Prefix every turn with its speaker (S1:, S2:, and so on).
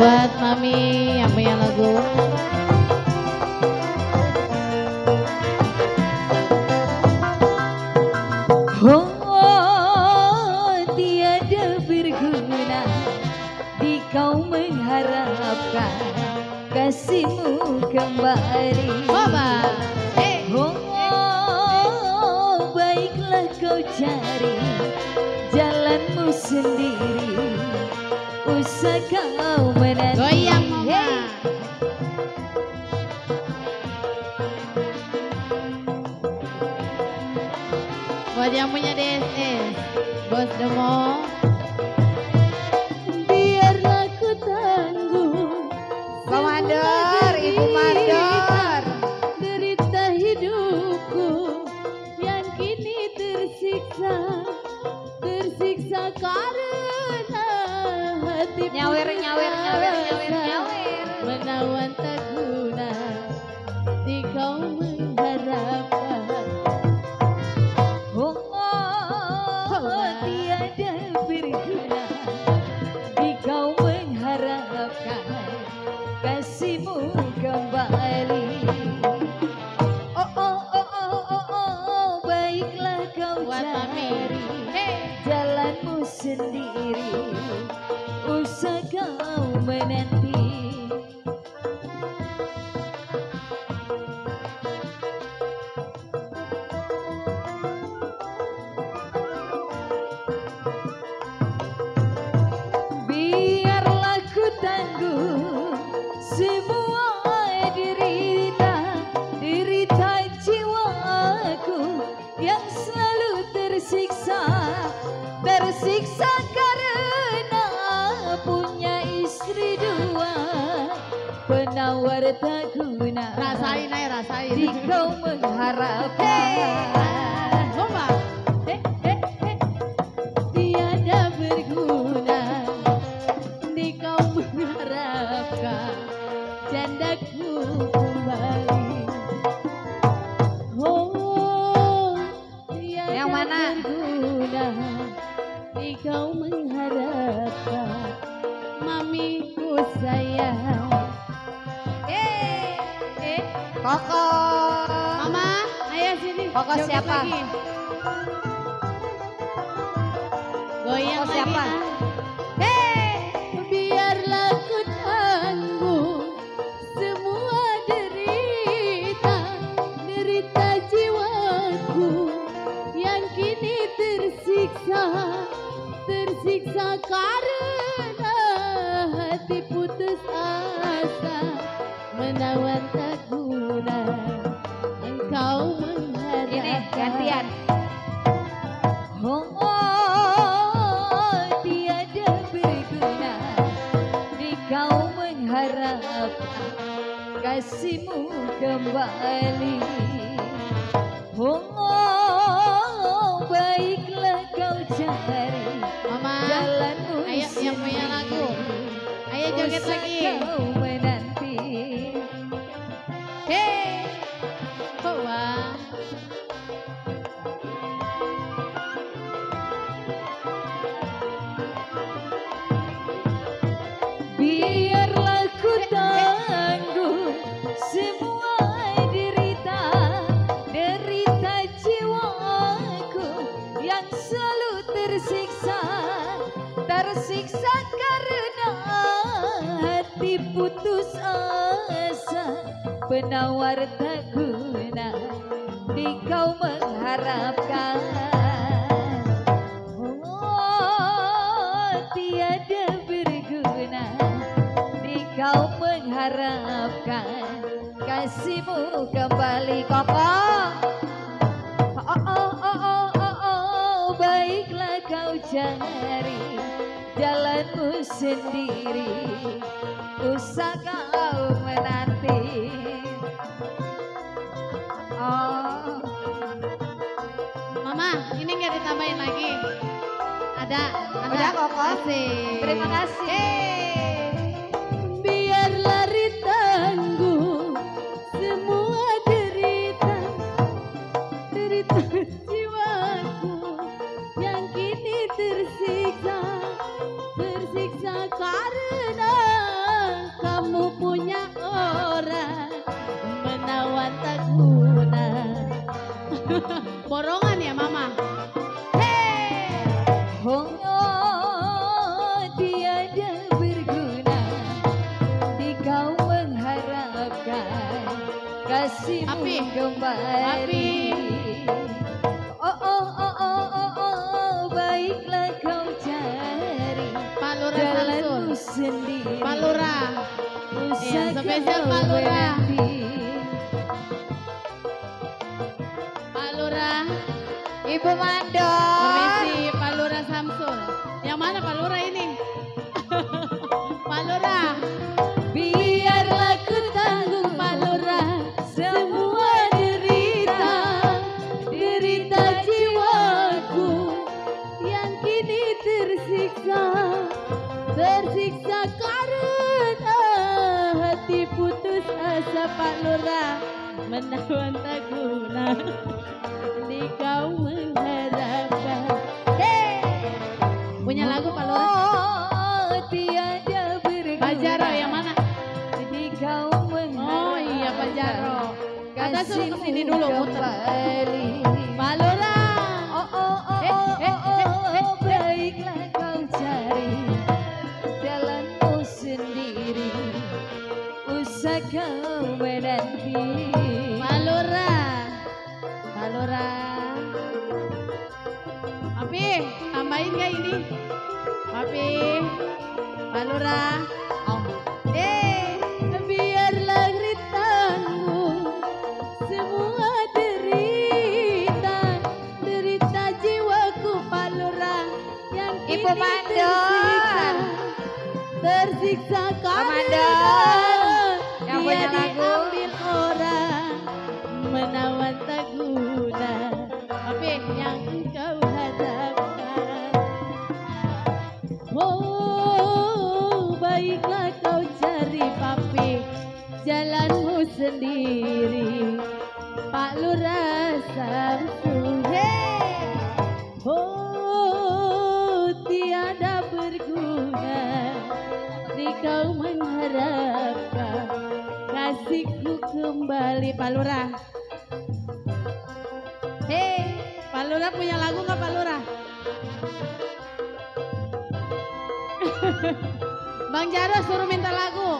S1: buat Mami yang punya lagu.
S2: Oh, tiada berguna di kau mengharapkan kasihmu kembali. Oh, baiklah kau cari jalanmu sendiri, usah kau menanti.
S1: Goyang Mama. Buat yang punya DSS, Bos Demo.
S2: Biarlah ku tangguh
S3: Bang Mandor, Ibu Mandor.
S2: derita hidupku yang kini tersiksa, tersiksa karena hati
S3: Nyawer, nyawer, nyawer, nyawer, nyawer.
S2: menawan tak guna di kau mengharapkan. Tiada berguna di kau mengharapkan kasihmu kembali. Baiklah kau
S1: Buat Mami.
S2: cari jalanmu sendiri, usah kau menanti. Biarlah ku tangguh semua derita, derita jiwaku yang selalu tersiksa, tersiksa karena punya istri dua, penawar tak guna.
S1: Rasain aja, rasain.
S2: Di kau mengharapkan.
S1: Mama.
S2: Tiada berguna di kau mengharapkan jandaku kembali. Oh, tiada
S3: Yang mana?
S2: berguna di kau mengharapkan mamiku sayang.
S3: Koko.
S1: Mama, ayo sini.
S3: Koko
S1: Joget
S3: siapa?
S1: lagi. Goyang
S3: Koko
S1: lagi.
S3: siapa?
S2: Biarlah ku tangguh semua derita, derita jiwaku yang kini tersiksa, tersiksa karena hati putus asa, menawan tak guna engkau mengharapkan.
S3: Ini gantian.
S2: Tiada berguna di kau mengharapkan kasihmu kembali. Baiklah kau cari
S1: Mama,
S2: jalanmu
S1: ayo yang punya lagu. Ayo joget
S2: usah
S1: lagi.
S2: kau menanti.
S1: Wah.
S2: Biarlah ku tangguh semua derita, derita jiwaku yang selalu tersiksa, tersiksa karena hati putus asa, penawar tak guna di kau mengharapkan. Tiada berguna di kau mengharapkan kasihmu kembali. Koko. Baiklah kau cari jalanmu sendiri, usah kau menanti.
S1: Mama, ini nggak ditambahin lagi? Ada.
S3: Udah, Koko.
S1: Asik.
S3: Terima kasih.
S2: Biarlah ditangguh semua derita, derita jiwaku yang kini tersiksa, tersiksa karena kembali. Oh, baiklah kau cari
S1: Pak Lurah
S2: jalanmu
S1: Samsul.
S2: sendiri.
S1: Pak Lurah.
S2: Usah
S1: spesial
S2: kau
S1: Pak Lurah.
S2: berhenti.
S1: Pak Lurah.
S3: Ibu Mandor.
S1: Permisi Pak Lurah Samsul. Yang mana Pak Lurah ini? Pak Lurah.
S2: Biarlah ku tanggung Pak Lurah semua derita, derita jiwaku yang kini tersiksa, tersiksa karena hati putus asa. Pak Lurah menawan tak guna di kau mengharapkan.
S1: Punya lagu Pak Lurah.
S2: Oh, tiada berguna.
S1: Pak Jaro yang mana?
S2: Di kau
S1: Oh iya Pak Jaro. Kata suruh
S2: kasihmu
S1: kesini dulu muter.
S2: kembali.
S1: Pak Lurah.
S2: Baiklah kau cari jalanmu sendiri, usah kau menanti.
S1: Pak Lurah. Pak Lurah. Papi, tambahin gak ini? Papi. Pak Lurah.
S2: Biarlah ritangmu semua derita, derita jiwaku Pak Lurah yang
S3: Ibu
S2: kini
S3: Mandor.
S2: tersiksa karena
S3: Mandor. Yang
S2: dia
S3: punya lagu.
S2: diambil orang menawan tak guna.
S1: Papi.
S2: Yang engkau harapkan. Oh, baiklah kau cari papi jalanmu sendiri, Pak Lurah Samsul. Oh, tiada berguna di kau mengharapkan kasihku kembali.
S1: Pak Lurah. Pak Lurah punya lagu nggak Pak Lurah? Bang Jaro suruh minta lagu.